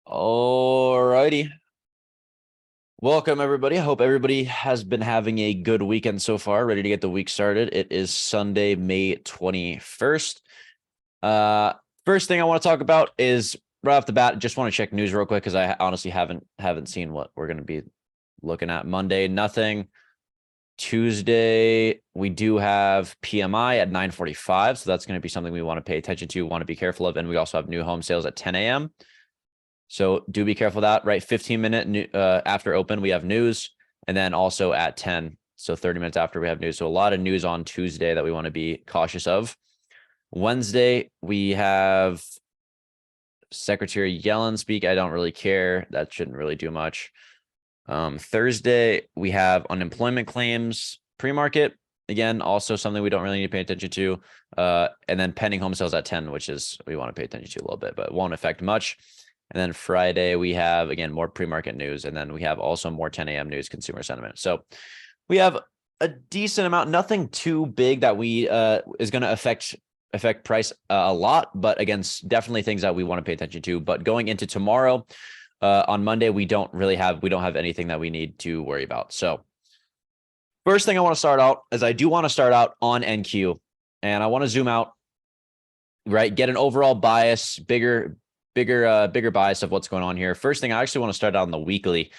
Alrighty. Welcome, everybody. I hope everybody has been having a good weekend so far, ready to get the week started. It is Sunday, May 21st. First thing I want to talk about is right off the bat, just want to check news real quick because I honestly haven't seen what we're going to be looking at. Monday, nothing. Tuesday, we do have PMI at 9:45, so that's going to be something we want to pay attention to, want to be careful of, and we also have new home sales at 10 a.m. So do be careful of that, right? 15-minute after open, we have news, and then also at 10. So 30 minutes after we have news. So a lot of news on Tuesday that we want to be cautious of. Wednesday, we have Secretary Yellen speak. I don't really care. That shouldn't really do much. Thursday, we have unemployment claims pre-market. Again, also something we don't really need to pay attention to. And then pending home sales at 10, which is we want to pay attention to a little bit, but it won't affect much. And then Friday, we have, again, more pre-market news. And then we have also more 10 a.m. news, consumer sentiment. So we have a decent amount, nothing too big that we is going to affect price a lot. But again, definitely things that we want to pay attention to. But going into tomorrow, on Monday, we don't have anything that we need to worry about. So first thing I want to start out is I do want to start out on NQ. And I want to zoom out, right? Get an overall bias, bigger bias of what's going on here. First thing, I actually want to start out on the weekly.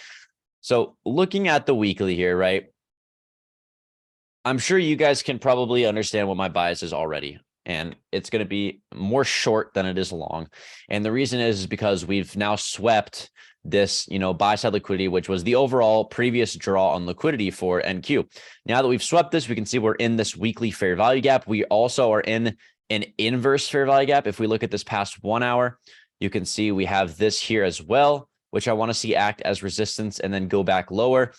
So looking at the weekly here, right? I'm sure you guys can probably understand what my bias is already, and it's going to be more short than it is long. And the reason is because we've now swept this, buy side liquidity, which was the overall previous draw on liquidity for NQ. Now that we've swept this, we can see we're in this weekly fair value gap. We also are in an inverse fair value gap. If we look at this past 1 hour, you can see we have this here as well, which I want to see act as resistance and then go back lower.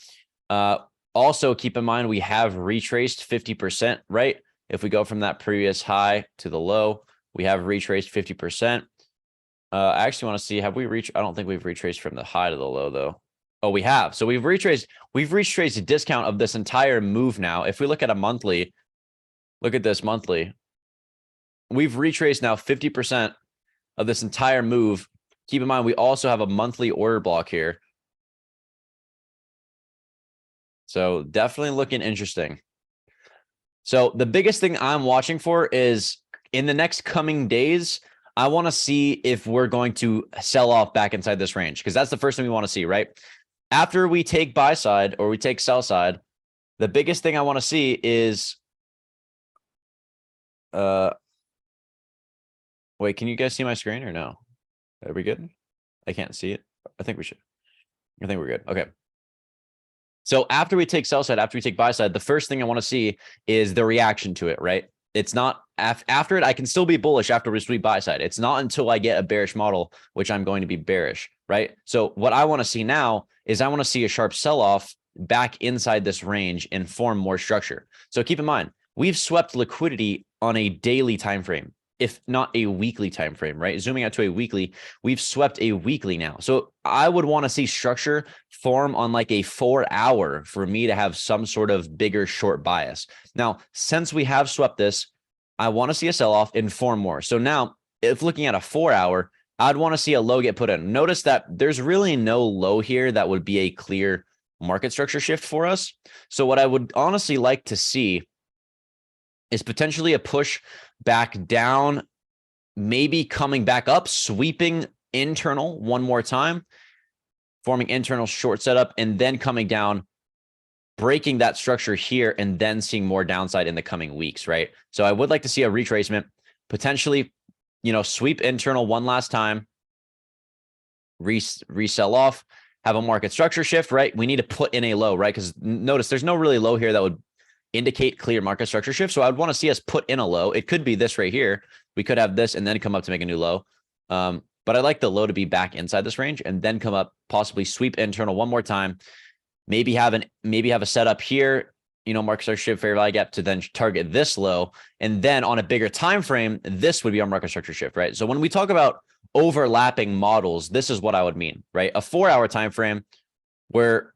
Also, keep in mind, we have retraced 50%, right? If we go from that previous high to the low, we have retraced 50%. I actually want to see, have we reached? I don't think we've retraced from the high to the low, though. Oh, we have. So we've retraced a discount of this entire move now. If we look at a monthly, look at this monthly. We've retraced now 50% of this entire move. Keep in mind, we also have a monthly order block here. So definitely looking interesting. So the biggest thing I'm watching for is in the next coming days, I want to see if we're going to sell off back inside this range, because that's the first thing we want to see, right? After we take buy side or we take sell side, the biggest thing I want to see is, wait, can you guys see my screen or no? Are we good? I can't see it. I think we should. I think we're good. Okay. So after we take sell side, after we take buy side, the first thing I want to see is the reaction to it, right? It's not after it. I can still be bullish after we sweep buy side. It's not until I get a bearish model, which I'm going to be bearish, right? So what I want to see now is I want to see a sharp sell off back inside this range and form more structure. So keep in mind, we've swept liquidity on a daily time frame, if not a weekly time frame, right? Zooming out to a weekly, we've swept a weekly now. So I would want to see structure form on like a 4 hour for me to have some sort of bigger short bias. Now, since we have swept this, I want to see a sell-off and form more. So now, if looking at a 4 hour, I'd want to see a low get put in. Notice that there's really no low here that would be a clear market structure shift for us. So what I would honestly like to see is potentially a push back down, maybe coming back up, sweeping internal one more time, forming internal short setup, and then coming down, breaking that structure here, and then seeing more downside in the coming weeks, right? So I would like to see a retracement, potentially, sweep internal one last time, resell off, have a market structure shift, right? We need to put in a low, right? Because notice there's no really low here that would indicate clear market structure shift. So I would want to see us put in a low. It could be this right here. We could have this and then come up to make a new low. But I'd like the low to be back inside this range and then come up, possibly sweep internal one more time. Maybe have a setup here, market structure shift, fair value gap to then target this low. And then on a bigger time frame, this would be our market structure shift, right? So when we talk about overlapping models, this is what I would mean, right? A 4 hour time frame where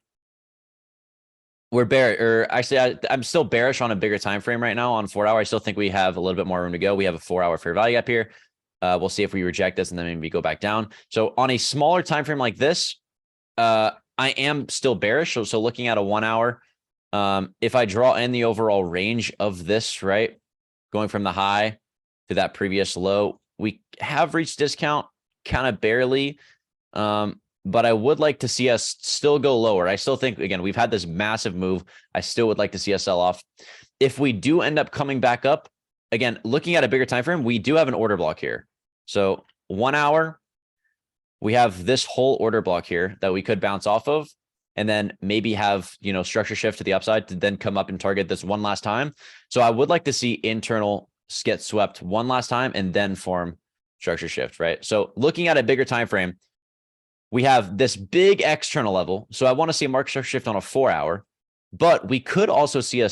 we're bearish, or actually I'm still bearish on a bigger time frame right now on 4 hour. I still think we have a little bit more room to go. We have a 4 hour fair value gap here. We'll see if we reject this and then maybe go back down. So on a smaller time frame like this, I am still bearish. So looking at a 1 hour, if I draw in the overall range of this, right, going from the high to that previous low, we have reached discount kind of barely. But I would like to see us still go lower. I still think, again, we've had this massive move. I still would like to see us sell off. If we do end up coming back up, again, looking at a bigger time frame, we do have an order block here. So 1 hour, we have this whole order block here that we could bounce off of, and then maybe have, you know, structure shift to the upside to then come up and target this one last time. So I would like to see internal get swept one last time and then form structure shift, right? So looking at a bigger time frame, we have this big external level. So I want to see a market structure shift on a 4 hour, but we could also see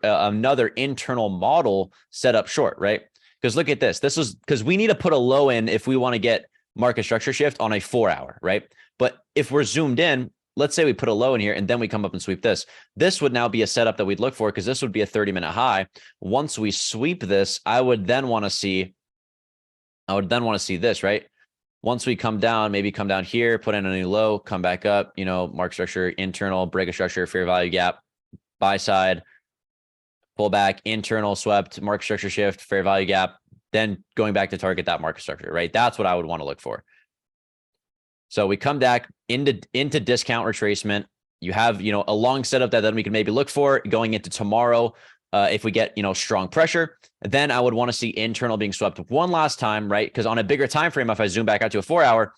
another internal model set up short, right? Because look at this. This is because we need to put a low in if we want to get market structure shift on a 4 hour, right? But if we're zoomed in, let's say we put a low in here and then we come up and sweep this. This would now be a setup that we'd look for because this would be a 30-minute high. Once we sweep this, I would then want to see this, right? Once we come down, maybe come down here, put in a new low, come back up, you know, market structure, internal, break a structure, fair value gap, buy side, pull back, internal, swept, market structure shift, fair value gap, then going back to target that market structure, right? That's what I would want to look for. So we come back into discount retracement. You have, you know, a long setup that then we can maybe look for going into tomorrow. If we get, you know, strong pressure, then I would want to see internal being swept one last time, right? Because on a bigger time frame, if I zoom back out to a 4 hour,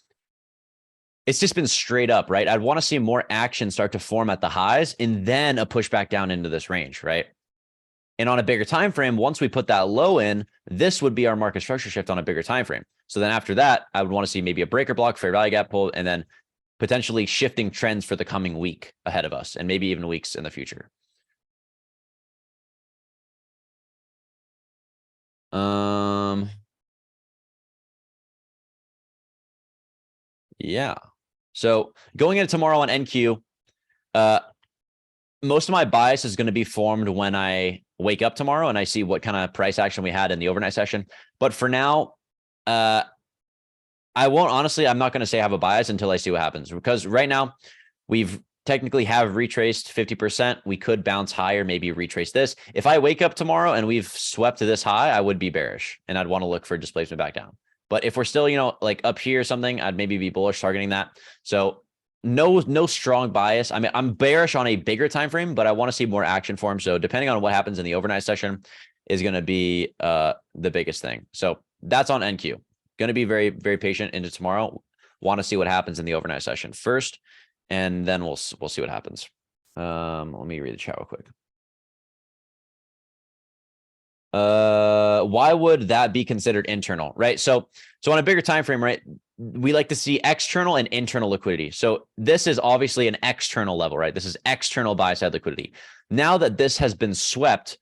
it's just been straight up, right? I'd want to see more action start to form at the highs and then a push back down into this range, right? And on a bigger time frame, once we put that low in, this would be our market structure shift on a bigger time frame. So then after that, I would want to see maybe a breaker block, fair value gap pull, and then potentially shifting trends for the coming week ahead of us, and maybe even weeks in the future. Yeah. So going into tomorrow on NQ, most of my bias is going to be formed when I wake up tomorrow and I see what kind of price action we had in the overnight session. But for now, I won't, honestly, I'm not going to say I have a bias until I see what happens, because right now we've technically have retraced 50%. We could bounce higher, maybe retrace this. If I wake up tomorrow and we've swept to this high, I would be bearish and I'd want to look for displacement back down. But if we're still, you know, like up here or something, I'd maybe be bullish targeting that. So no strong bias. I mean, I'm bearish on a bigger time frame, but I want to see more action form. So depending on what happens in the overnight session is going to be the biggest thing. So that's on NQ. Going to be very, very patient into tomorrow. Want to see what happens in the overnight session first, and then we'll see what happens. Let me read the chat real quick. Why would that be considered internal, right? So on a bigger time frame, right, we like to see external and internal liquidity. So this is obviously an external level, right? This is external buy side liquidity. Now that this has been swept,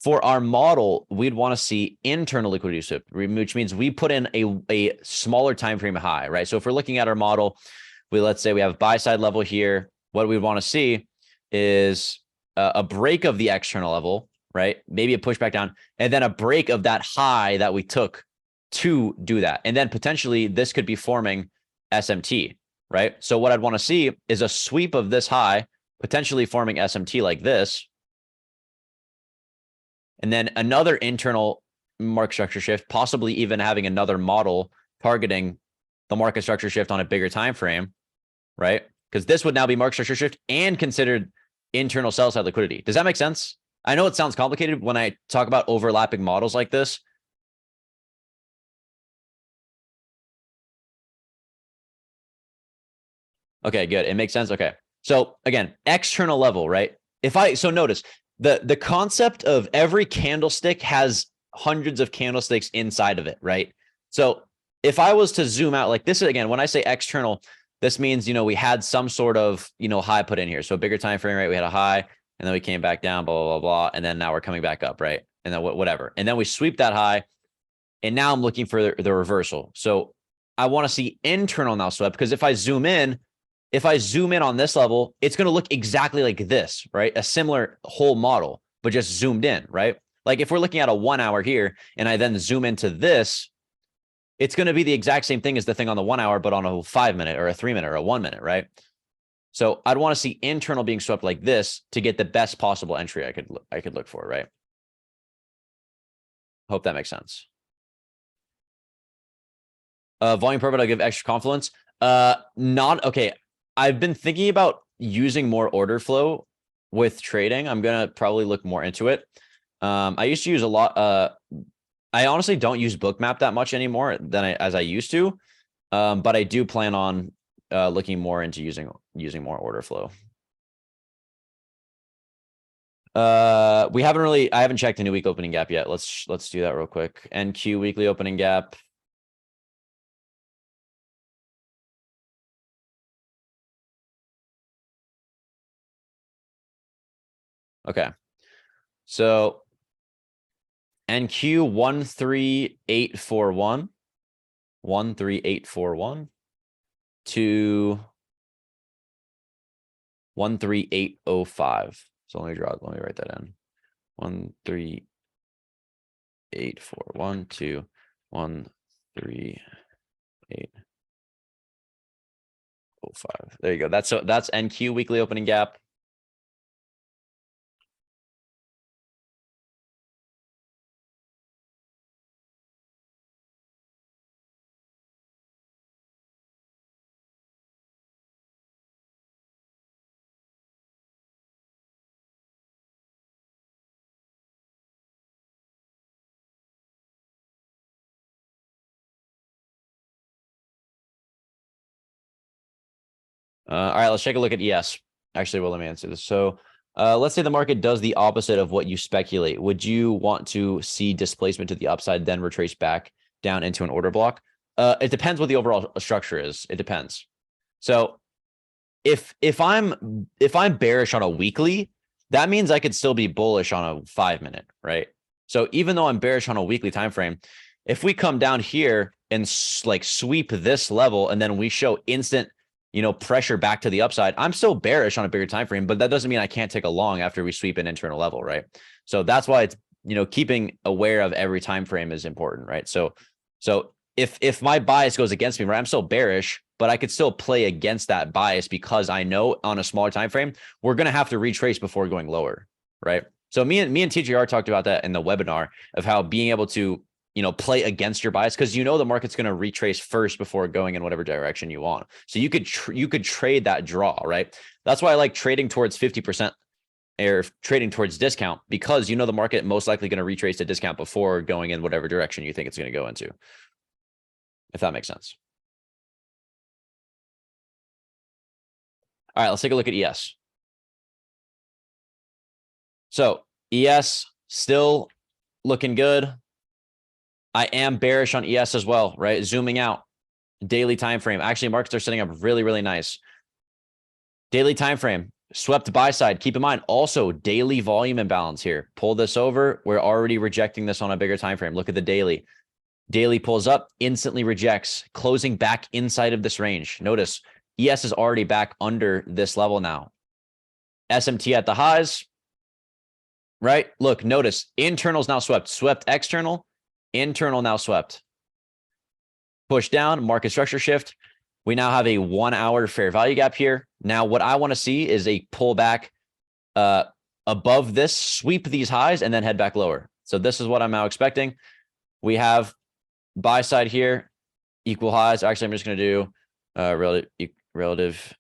for our model, we'd want to see internal liquidity sweep, which means we put in a smaller time frame high, right? So if we're looking at our model, let's say we have buy side level here. What we want to see is a break of the external level, right? Maybe a pushback down, and then a break of that high that we took to do that. And then potentially this could be forming SMT, right? So what I'd want to see is a sweep of this high, potentially forming SMT like this. And then another internal market structure shift, possibly even having another model targeting the market structure shift on a bigger time frame, right? Because this would now be market structure shift and considered internal sell side liquidity. Does that make sense? I know it sounds complicated when I talk about overlapping models like this. Okay, good. It makes sense. Okay. So again, external level, right? So notice the concept of every candlestick has hundreds of candlesticks inside of it, right? So if I was to zoom out like this, again, when I say external, this means, you know, we had some sort of, you know, high put in here. So a bigger time frame, right? We had a high and then we came back down, blah, blah, blah, blah. And then now we're coming back up, right? And then whatever. And then we sweep that high. And now I'm looking for the reversal. So I want to see internal now swept, because if I zoom in on this level, it's going to look exactly like this, right? A similar whole model, but just zoomed in, right? Like if we're looking at a 1 hour here and I then zoom into this, it's going to be the exact same thing as the thing on the 1 hour, but on a 5 minute or a 3 minute or a 1 minute, right? So I'd want to see internal being swept like this to get the best possible entry I could look for, right? Hope that makes sense. Volume per bit, I'll give extra confluence. Not okay. I've been thinking about using more order flow with trading. I'm gonna probably look more into it. I used to use a lot. I honestly don't use Bookmap that much anymore as I used to. But I do plan on looking more into using more order flow. I haven't checked the new week opening gap yet. Let's do that real quick. NQ weekly opening gap. Okay. So NQ 13841 13841 to 13805. So let me write that in. 13841 to 13805. There you go. That's NQ weekly opening gap. All right, let's take a look at ES. Actually, well, let me answer this. So let's say the market does the opposite of what you speculate. Would you want to see displacement to the upside, then retrace back down into an order block? It depends what the overall structure is. It depends. So if I'm bearish on a weekly, that means I could still be bullish on a 5 minute, right? So even though I'm bearish on a weekly time frame, if we come down here and like sweep this level and then we show instant pressure back to the upside, I'm still bearish on a bigger time frame, but that doesn't mean I can't take a long after we sweep an internal level, right? So that's why it's keeping aware of every time frame is important, right? So if my bias goes against me, right, I'm still bearish, but I could still play against that bias because I know on a smaller time frame we're going to have to retrace before going lower, right? So me and TGR talked about that in the webinar of how being able to play against your bias, because the market's going to retrace first before going in whatever direction you want. So you could trade that draw, right? That's why I like trading towards 50% or trading towards discount, because the market most likely going to retrace the discount before going in whatever direction you think it's going to go into, if that makes sense. All right, let's take a look at ES. So ES still looking good. I am bearish on ES as well, right? Zooming out, daily time frame. Actually, markets are setting up really, really nice. Daily time frame, swept buy side. Keep in mind, also daily volume imbalance here. Pull this over. We're already rejecting this on a bigger time frame. Look at the daily. Daily pulls up, instantly rejects, closing back inside of this range. Notice ES is already back under this level now. SMT at the highs, right? Look, notice internal's now swept. Swept external, internal now swept. Push down, market structure shift. We now have a 1 hour fair value gap here. Now, what I want to see is a pullback above this, sweep these highs, and then head back lower. So this is what I'm now expecting. We have buy side here, equal highs. Actually, I'm just going to do relative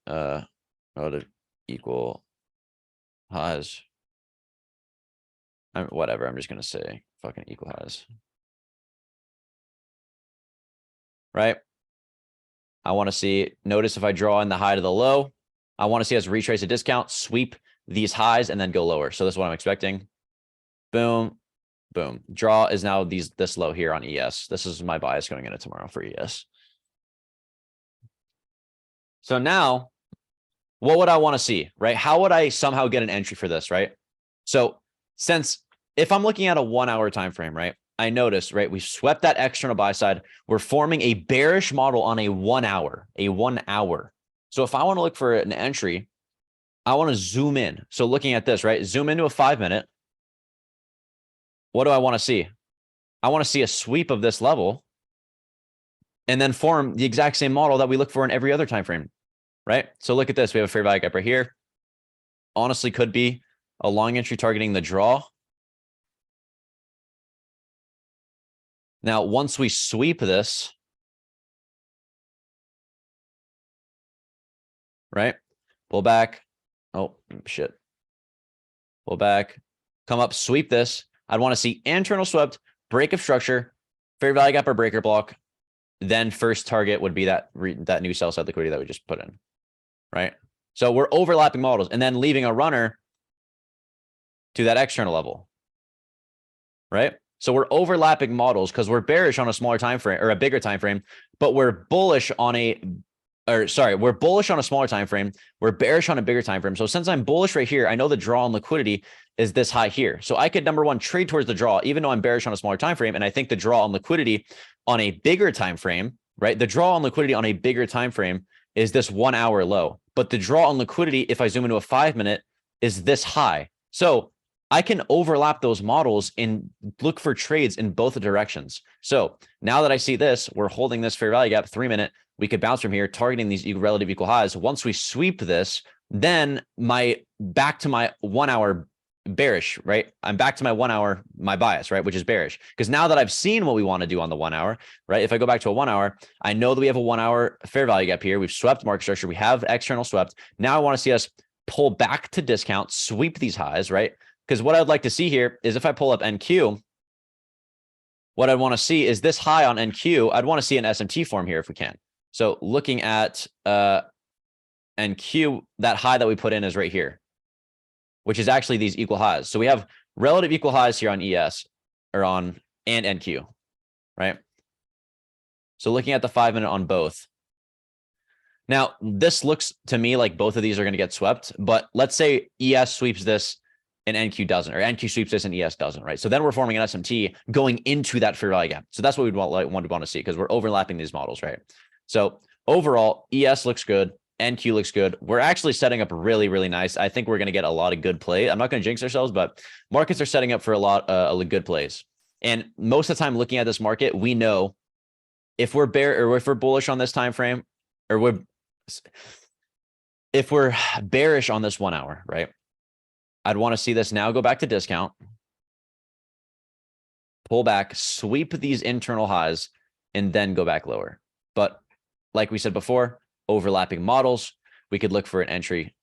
equal highs. Whatever. I'm just going to say fucking equal highs. Right? I want to see, notice if I draw in the high to the low, I want to see us retrace a discount, sweep these highs, and then go lower. So this is what I'm expecting. Boom, boom. Draw is now this low here on ES. This is my bias going into tomorrow for ES. So now, what would I want to see, right? How would I somehow get an entry for this, right? So since if I'm looking at a 1 hour time frame, right? I noticed, right? We swept that external buy side. We're forming a bearish model on a 1 hour, So if I want to look for an entry, I want to zoom in. So looking at this, right? Zoom into a 5 minute. What do I want to see? I want to see a sweep of this level. and then form the exact same model that we look for in every other time frame, right? So look at this. We have a fair value gap right here. Honestly, could be a long entry targeting the draw. Now, once we sweep this, right? Pull back. Oh, shit. Pull back. Come up, sweep this. I'd want to see internal swept, break of structure, fair value gap or breaker block. Then first target would be that new sell side liquidity that we just put in, right? So we're overlapping models and then leaving a runner to that external level, right? So we're overlapping models because we're bearish on a smaller time frame or a bigger time frame, but we're bullish on we're bullish on a smaller time frame. We're bearish on a bigger time frame. So since I'm bullish right here, I know the draw on liquidity is this high here. So I could, number one, trade towards the draw, even though I'm bearish on a smaller time frame. And I think the draw on liquidity on a bigger time frame, right? The draw on liquidity on a bigger time frame is this 1 hour low. But the draw on liquidity, if I zoom into a 5-minute, is this high. So I can overlap those models and look for trades in both directions. So now that I see this, we're holding this fair value gap 3-minute. We could bounce from here, targeting these relative equal highs. Once we sweep this, then back to my 1 hour bearish, right? I'm back to my 1 hour, my bias, right? Which is bearish. Because now that I've seen what we want to do on the 1 hour, right? If I go back to a 1 hour, I know that we have a 1 hour fair value gap here. We've swept market structure. We have external swept. Now I want to see us pull back to discount, sweep these highs, right? Because what I'd like to see here is if I pull up NQ, what I'd want to see is this high on NQ. I'd want to see an SMT form here if we can. So looking at NQ, that high that we put in is right here, which is actually these equal highs. So we have relative equal highs here on ES or and NQ, right? So looking at the 5-minute on both. Now, this looks to me like both of these are going to get swept, but let's say ES sweeps this and NQ doesn't, or NQ sweeps this and ES doesn't, right? So then we're forming an SMT going into that fair value gap. So that's what we'd want to see because we're overlapping these models, right? So overall, ES looks good. NQ looks good. We're actually setting up really, really nice. I think we're going to get a lot of good play. I'm not going to jinx ourselves, but markets are setting up for a lot of good plays. And most of the time looking at this market, we know if we're if we're bullish on this time frame, or if we're bearish on this 1 hour, right? I'd want to see this now go back to discount, pull back, sweep these internal highs, and then go back lower. But like we said before, overlapping models, we could look for an entry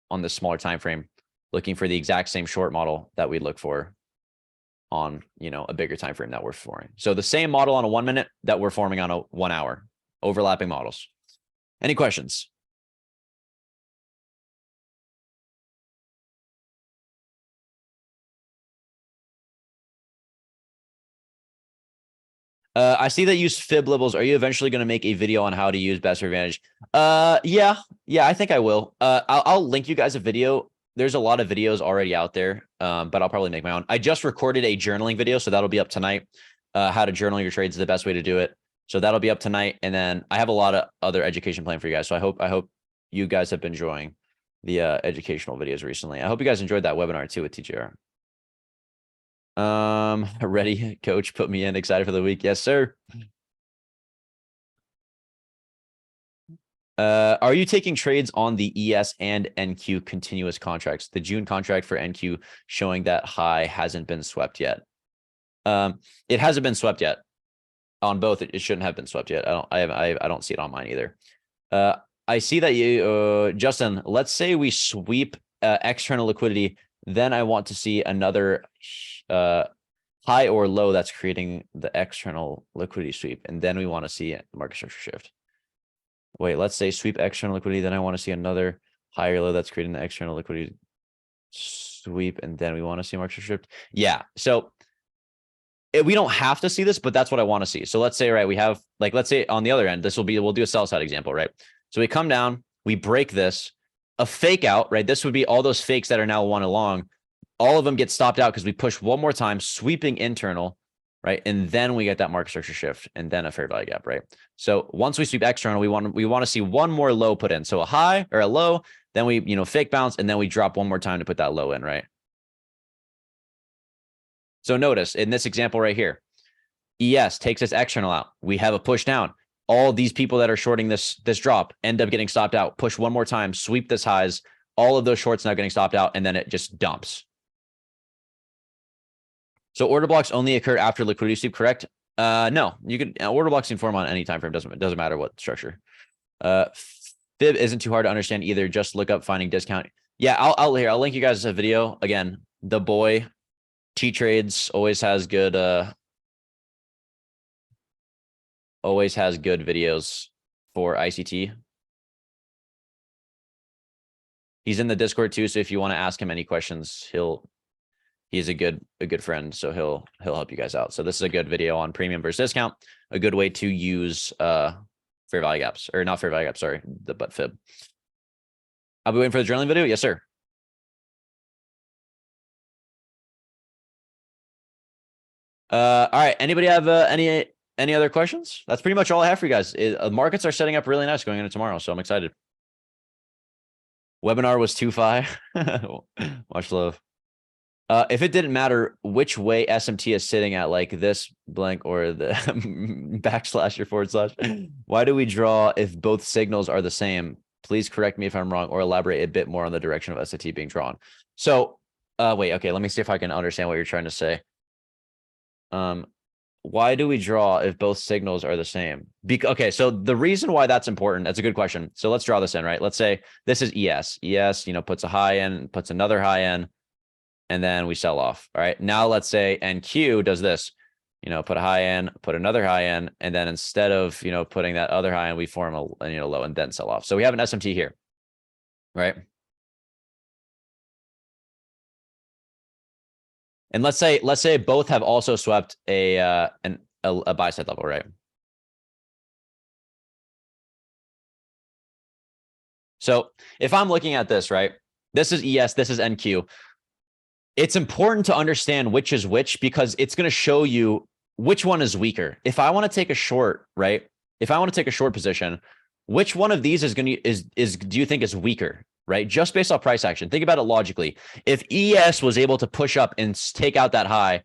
on this smaller time frame, looking for the exact same short model that we'd look for on, a bigger time frame that we're forming. So the same model on a 1 minute that we're forming on a 1 hour, overlapping models. Any questions? I see that you use fib levels. Are you eventually going to make a video on how to use Besser Advantage? Yeah, I think I will. I'll link you guys a video. There's a lot of videos already out there, but I'll probably make my own. I just recorded a journaling video, so that'll be up tonight. How to journal your trades is the best way to do it. So that'll be up tonight. And then I have a lot of other education plan for you guys. So I hope you guys have been enjoying the educational videos recently. I hope you guys enjoyed that webinar too with TGR. Ready, coach, put me in. Excited for the week. Yes, sir. Are you taking trades on the ES and NQ continuous contracts? The June contract for NQ showing that high hasn't been swept yet. It hasn't been swept yet on both. It shouldn't have been swept yet. I don't see it on mine either. I see that you, Justin, let's say we sweep external liquidity. Then I want to see another high or low that's creating the external liquidity sweep. And then we want to see market structure shift. Wait, let's say sweep external liquidity. Then I want to see another higher low that's creating the external liquidity sweep. And then we want to see market structure shift. Yeah. So we don't have to see this, but that's what I want to see. So let's say, right, we have let's say on the other end, we'll do a sell side example, right? So we come down, we break this, a fake out, right? This would be all those fakes that are now one along. All of them get stopped out because we push one more time, sweeping internal, right? And then we get that market structure shift and then a fair value gap, right? So once we sweep external, we want to see one more low put in. So a high or a low, then we, fake bounce, and then we drop one more time to put that low in, right? So notice in this example right here, ES takes its external out. We have a push down. all these people that are shorting this drop end up getting stopped out, push one more time, sweep this highs, all of those shorts now getting stopped out, and then it just dumps. So order blocks only occur after liquidity sweep, correct? No, you could order blocks can form on any time frame. Doesn't matter what structure. Fib isn't too hard to understand either. Just look up finding discount. Yeah, I'll link you guys a video again. The boy T Trades always has good videos for ICT. He's in the Discord too, so if you want to ask him any questions, he's a good friend, so he'll help you guys out. So this is a good video on premium versus discount, a good way to use fair value gaps, or not fair value gaps, sorry, but fib. I'll be waiting for the journaling video. Yes, sir. All right. Anybody have any other questions? That's pretty much all I have for you guys. Markets are setting up really nice going into tomorrow, so I'm excited. Webinar was 2-5. Much love. If it didn't matter which way SMT is sitting at, like this blank or the backslash or forward slash, why do we draw if both signals are the same? Please correct me if I'm wrong or elaborate a bit more on the direction of SAT being drawn. So, wait, okay, let me see if I can understand what you're trying to say. Why do we draw if both signals are the same? Okay, so the reason why that's important, that's a good question. So let's draw this in, right? Let's say this is ES. ES, puts a high in, puts another high in, and then we sell off. All right. Now let's say NQ does this, put a high in, put another high in, and then instead of, putting that other high in, we form a low and then sell off. So we have an SMT here, right? And let's say both have also swept a buy side level, right? So if I'm looking at this, right, this is ES, this is NQ. It's important to understand which is which because it's going to show you which one is weaker. If I want to take a short, right? If I want to take a short position, which one of these is do you think is weaker, right? Just based off price action. Think about it logically. If ES was able to push up and take out that high,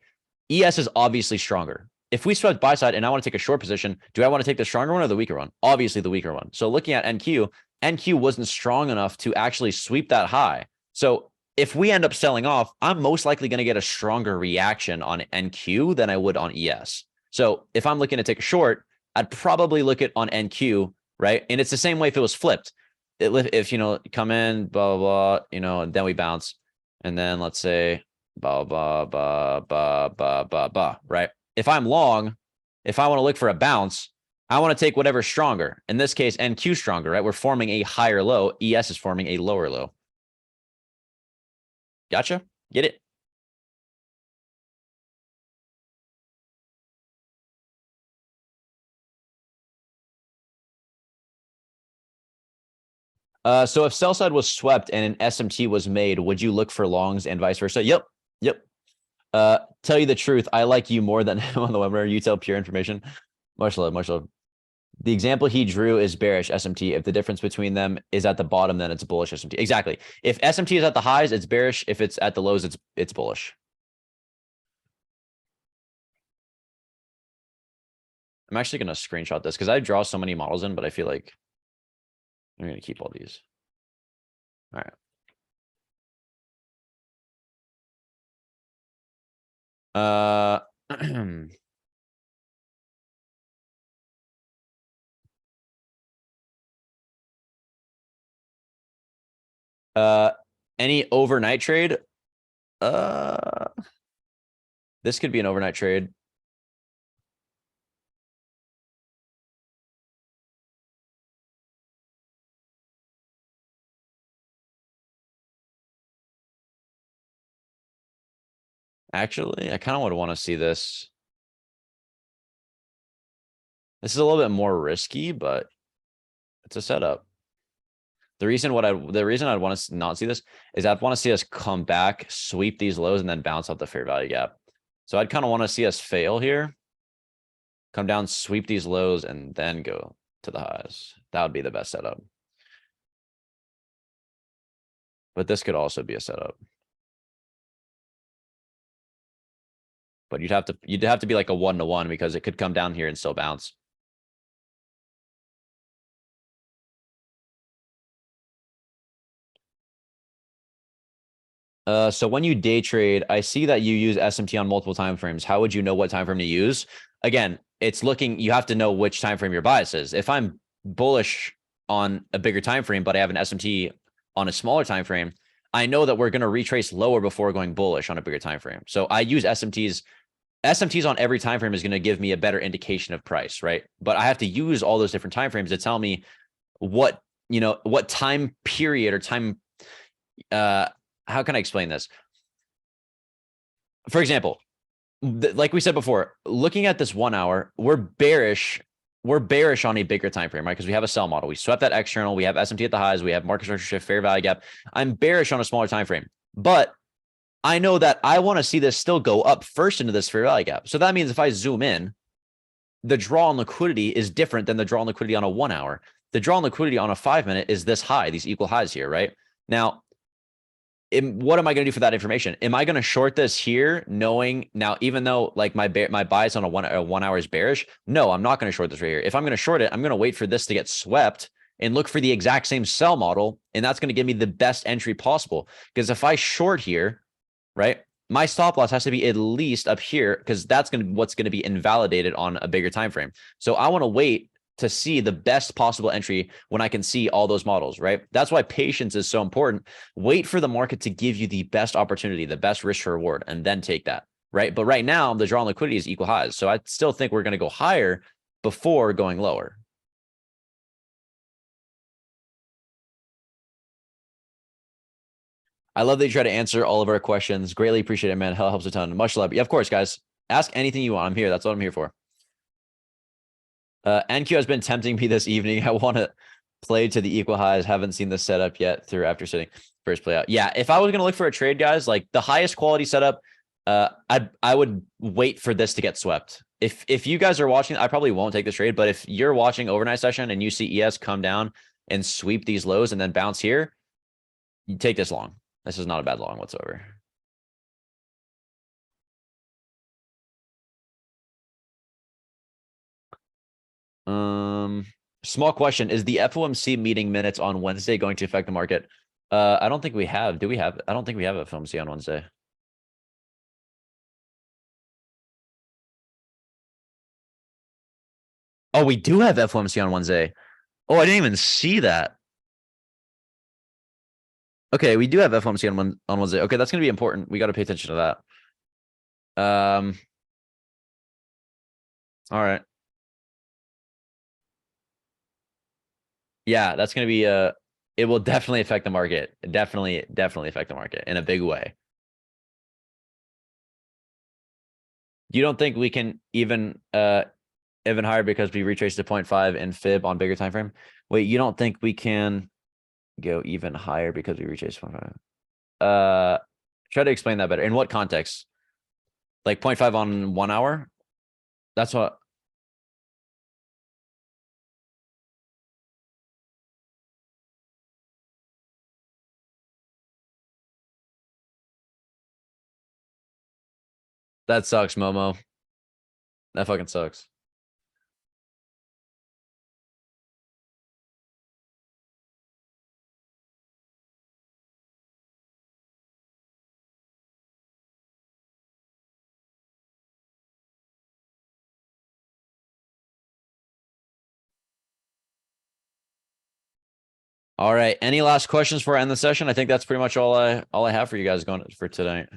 ES is obviously stronger. If we swept buy side and I want to take a short position, do I want to take the stronger one or the weaker one? Obviously the weaker one. So looking at NQ wasn't strong enough to actually sweep that high. So if we end up selling off, I'm most likely going to get a stronger reaction on NQ than I would on ES. So if I'm looking to take a short, I'd probably look at on NQ, right? And it's the same way if it was flipped. If come in, blah, blah, blah, then we bounce. And then let's say, blah, blah, blah, blah, blah, blah, blah, right? If I'm long, if I want to look for a bounce, I want to take whatever's stronger. In this case, NQ stronger, right? We're forming a higher low. ES is forming a lower low. Gotcha. Get it? So if sell side was swept and an SMT was made, would you look for longs and vice versa? Yep. Tell you the truth, I like you more than him on the webinar. You tell pure information. Much love. The example he drew is bearish SMT. If the difference between them is at the bottom, then it's bullish SMT. Exactly. If SMT is at the highs, it's bearish. If it's at the lows, it's bullish. I'm actually going to screenshot this because I draw so many models in, but I feel like I'm going to keep all these. All right. Any overnight trade? This could be an overnight trade. Actually, I kind of would want to see this. This is a little bit more risky, but it's a setup. The reason I'd want to not see this is I'd want to see us come back, sweep these lows, and then bounce off the fair value gap. So I'd kind of want to see us fail here, come down, sweep these lows, and then go to the highs. That would be the best setup. But this could also be a setup. But you'd have to be like a 1-to-1 because it could come down here and still bounce. So when you day trade, I see that you use SMT on multiple time frames. How would you know what time frame to use? Again, it's looking, you have to know which time frame your bias is. If I'm bullish on a bigger time frame, but I have an SMT on a smaller time frame, I know that we're going to retrace lower before going bullish on a bigger time frame. So I use SMTs. SMTs on every time frame is going to give me a better indication of price, right? But I have to use all those different time frames to tell me what, what time period or time how can I explain this? For example, like we said before, looking at this 1 hour, we're bearish. We're bearish on a bigger time frame, right? Because we have a sell model. We swept that external. We have SMT at the highs. We have market structure shift, fair value gap. I'm bearish on a smaller time frame, but I know that I want to see this still go up first into this fair value gap. So that means if I zoom in, the draw on liquidity is different than the draw on liquidity on a 1 hour. The draw on liquidity on a 5 minute is this high, these equal highs here, right? Now, what am I going to do for that information? Am I going to short this here, knowing now, even though like my bias on a 1 hour is bearish? No, I'm not going to short this right here. If I'm going to short it, I'm going to wait for this to get swept and look for the exact same sell model, and that's going to give me the best entry possible. Because if I short here, right, my stop loss has to be at least up here, because that's what's going to be invalidated on a bigger time frame. So I want to wait to see the best possible entry when I can see all those models, right? That's why patience is so important. Wait for the market to give you the best opportunity, the best risk to reward, and then take that, right? But right now, the draw on liquidity is equal highs. So I still think we're going to go higher before going lower. I love that you try to answer all of our questions. Greatly appreciate it, man. Hell helps a ton. Much love. Yeah, of course, guys. Ask anything you want. I'm here. That's what I'm here for. NQ has been tempting me this evening. I want to play to the equal highs. Haven't seen the setup yet through after sitting first play out. Yeah, if I was going to look for a trade, guys, like the highest quality setup, I would wait for this to get swept. If you guys are watching, I probably won't take the trade, but if you're watching overnight session and you see ES come down and sweep these lows and then bounce here, you take this long. This is not a bad long whatsoever. Small question. Is the FOMC meeting minutes on Wednesday going to affect the market? I don't think we have. Do we have? I don't think we have a FOMC on Wednesday. Oh, we do have FOMC on Wednesday. Oh, I didn't even see that. Okay, we do have FOMC on Wednesday. Okay, that's going to be important. We got to pay attention to that. All right. Yeah, that's going to be it will definitely affect the market. Definitely affect the market in a big way. You don't think we can even higher because we retraced to 0.5 and fib on bigger time frame? Wait, you don't think we can go even higher because we retraced 0.5? Try to explain that better. In what context? Like 0.5 on 1 hour? That's what. That sucks, Momo. That fucking sucks. All right. Any last questions before I end the session? I think that's pretty much all I have for you guys going for tonight.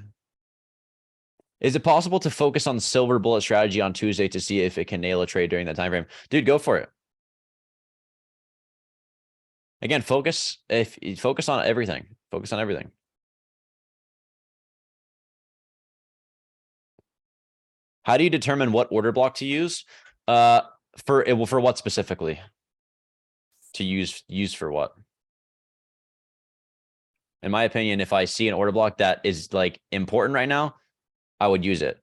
Is it possible to focus on silver bullet strategy on Tuesday to see if it can nail a trade during that time frame? Dude, go for it. Again, focus on everything. Focus on everything. How do you determine what order block to use? For what specifically? To use for what? In my opinion, if I see an order block that is like important right now, I would use it.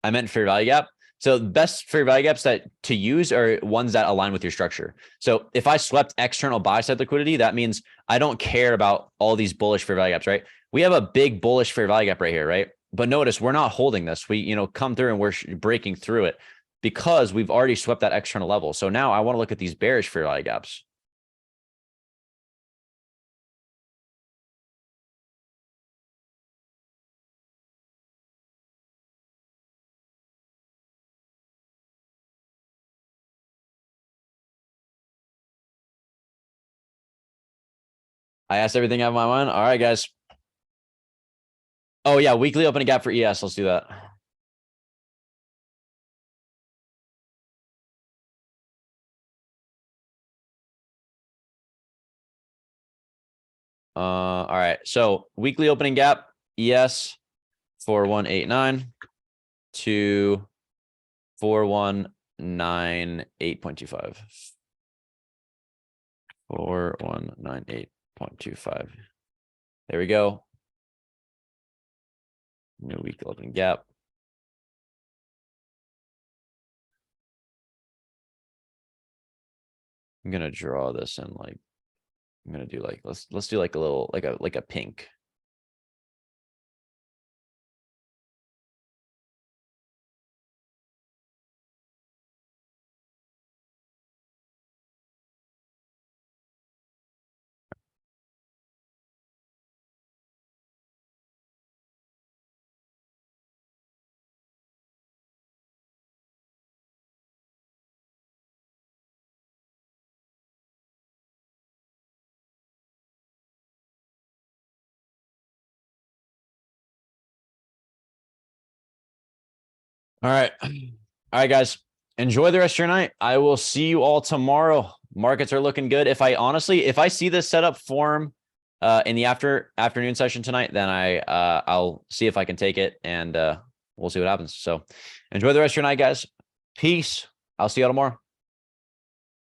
I meant fair value gap. So the best fair value gaps that to use are ones that align with your structure. So if I swept external buy side liquidity, that means I don't care about all these bullish fair value gaps, right? We have a big bullish fair value gap right here, right? But notice we're not holding this. We, come through and we're breaking through it because we've already swept that external level. So now I want to look at these bearish fair value gaps. I asked everything out of my mind. All right, guys. Oh yeah, weekly opening gap for ES. Let's do that. All right. So weekly opening gap, ES 4189 to 4198.25. 4198.25. There we go. New weekly opening gap. I'm gonna draw this in like, I'm gonna do like, let's do like a little, like a pink. All right. All right, guys. Enjoy the rest of your night. I will see you all tomorrow. Markets are looking good. If I see this setup form in the afternoon session tonight, then I'll see if I can take it, and we'll see what happens. So enjoy the rest of your night, guys. Peace. I'll see you all tomorrow.